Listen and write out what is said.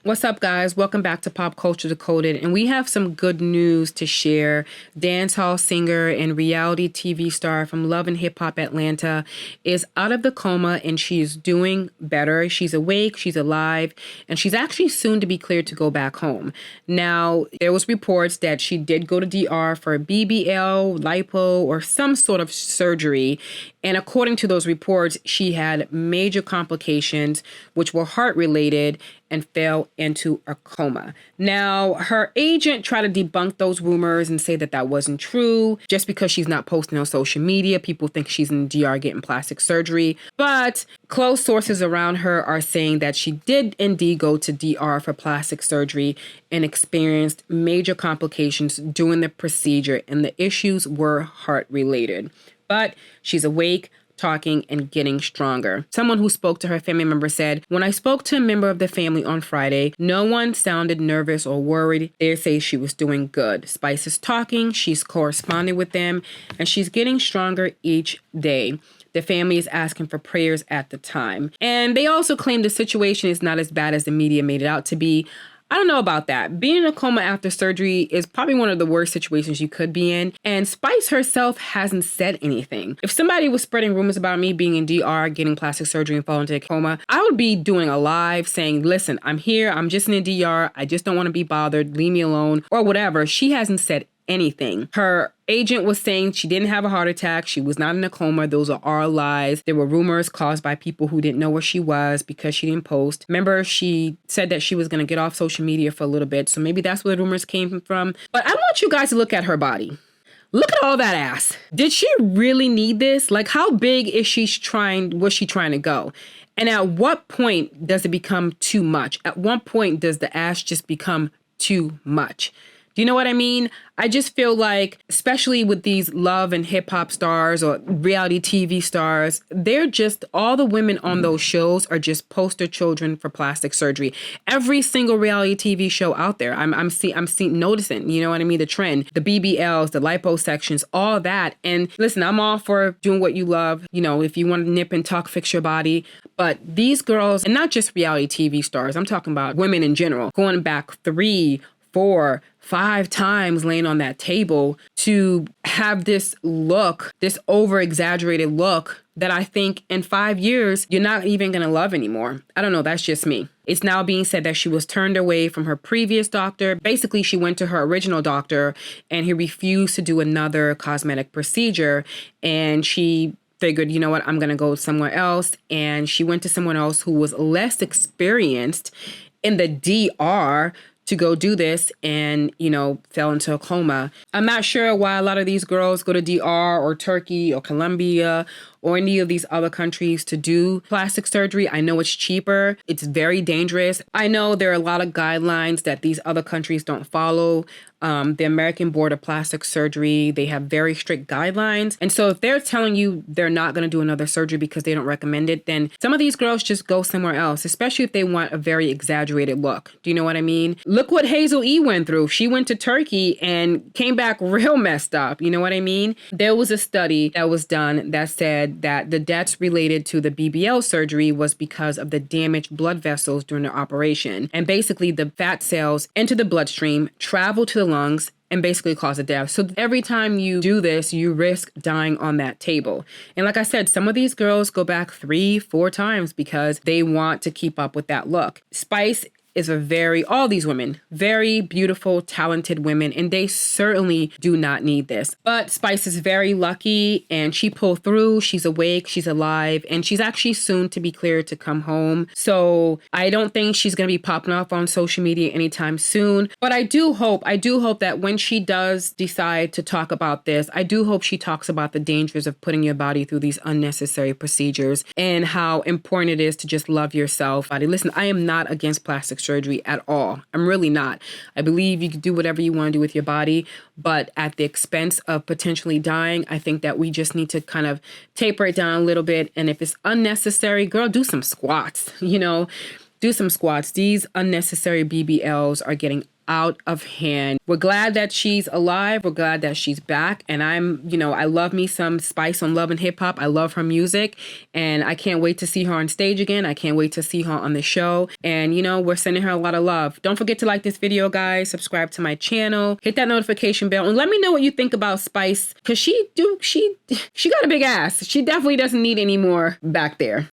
What's up, guys? Welcome back to Pop Culture Decoded, and we have some good news to share. Dancehall singer and reality TV star from Love and Hip Hop Atlanta is out of the coma, and she's doing better. She's awake, she's alive, and she's actually soon to be cleared to go back home. Now, there was reports that she did go to DR for a BBL, lipo, or some sort of surgery, and according to those reports, she had major complications, which were heart-related, and fell into a coma. Now, her agent tried to debunk those rumors and say that that wasn't true. Just because she's not posting on social media, people think she's in the DR getting plastic surgery. But close sources around her are saying that she did indeed go to DR for plastic surgery and experienced major complications during the procedure, and the issues were heart-related. But she's awake, talking, and getting stronger. Someone who spoke to her family member said, "When I spoke to a member of the family on Friday, no one sounded nervous or worried. They say she was doing good. Spice is talking, she's corresponding with them, and she's getting stronger each day." The family is asking for prayers at the time. And they also claim the situation is not as bad as the media made it out to be. I don't know about that. Being in a coma after surgery is probably one of the worst situations you could be in. And Spice herself hasn't said anything. If somebody was spreading rumors about me being in DR, getting plastic surgery, and falling into a coma, I would be doing a live saying, listen, I'm here. I'm just in a DR. I just don't want to be bothered. Leave me alone, or whatever. She hasn't said anything. Her agent was saying she didn't have a heart attack. She was not in a coma. Those are all lies. There were rumors caused by people who didn't know where she was because she didn't post. Remember, she said that she was going to get off social media for a little bit. So maybe that's where the rumors came from. But I want you guys to look at her body. Look at all that ass. Did she really need this? Like, how big was she trying to go? And at what point does it become too much? At what point does the ass just become too much? Do you know what I mean? I just feel like, especially with these love and hip hop stars or reality TV stars, they're just, all the women on those shows are just poster children for plastic surgery. Every single reality TV show out there, I'm noticing, you know what I mean? The trend, the BBLs, the liposections, all that. And listen, I'm all for doing what you love. You know, if you want to nip and tuck, fix your body. But these girls, and not just reality TV stars, I'm talking about women in general, going back 3, 4, 5 times laying on that table to have this look, this over-exaggerated look that I think in 5 years, you're not even going to love anymore. I don't know. That's just me. It's now being said that she was turned away from her previous doctor. Basically, she went to her original doctor and he refused to do another cosmetic procedure. And she figured, you know what, I'm going to go somewhere else. And she went to someone else who was less experienced in the DR to go do this and, you know, fell into a coma. I'm not sure why a lot of these girls go to DR or Turkey or Colombia or any of these other countries to do plastic surgery. I know it's cheaper. It's very dangerous. I know there are a lot of guidelines that these other countries don't follow. The American Board of Plastic Surgery, they have very strict guidelines. And so if they're telling you they're not going to do another surgery because they don't recommend it, then some of these girls just go somewhere else, especially if they want a very exaggerated look. Do you know what I mean? Look what Hazel E went through. She went to Turkey and came back real messed up. You know what I mean? There was a study that was done that said that the deaths related to the BBL surgery was because of the damaged blood vessels during the operation. And basically the fat cells enter the bloodstream, travel to the lungs, and basically cause a death. So every time you do this, you risk dying on that table. And like I said, some of these girls go back 3, 4 times because they want to keep up with that look. Spice is all these women, very beautiful, talented women, and they certainly do not need this. But Spice is very lucky and she pulled through. She's awake, she's alive, and she's actually soon to be cleared to come home. So I don't think she's going to be popping off on social media anytime soon. But I do hope that when she does decide to talk about this, I do hope she talks about the dangers of putting your body through these unnecessary procedures and how important it is to just love yourself. Listen, I am not against plastic surgery at all. I'm really not. I believe you can do whatever you want to do with your body, but at the expense of potentially dying, I think that we just need to kind of taper it down a little bit. And if it's unnecessary, girl, do some squats, do some squats. These unnecessary BBLs are getting out of hand. We're glad that she's alive. We're glad that she's back. And I love me some Spice on Love and Hip Hop. I love her music and I can't wait to see her on stage again. I can't wait to see her on the show. And, we're sending her a lot of love. Don't forget to like this video, guys. Subscribe to my channel. Hit that notification bell and let me know what you think about Spice, because she got a big ass. She definitely doesn't need any more back there.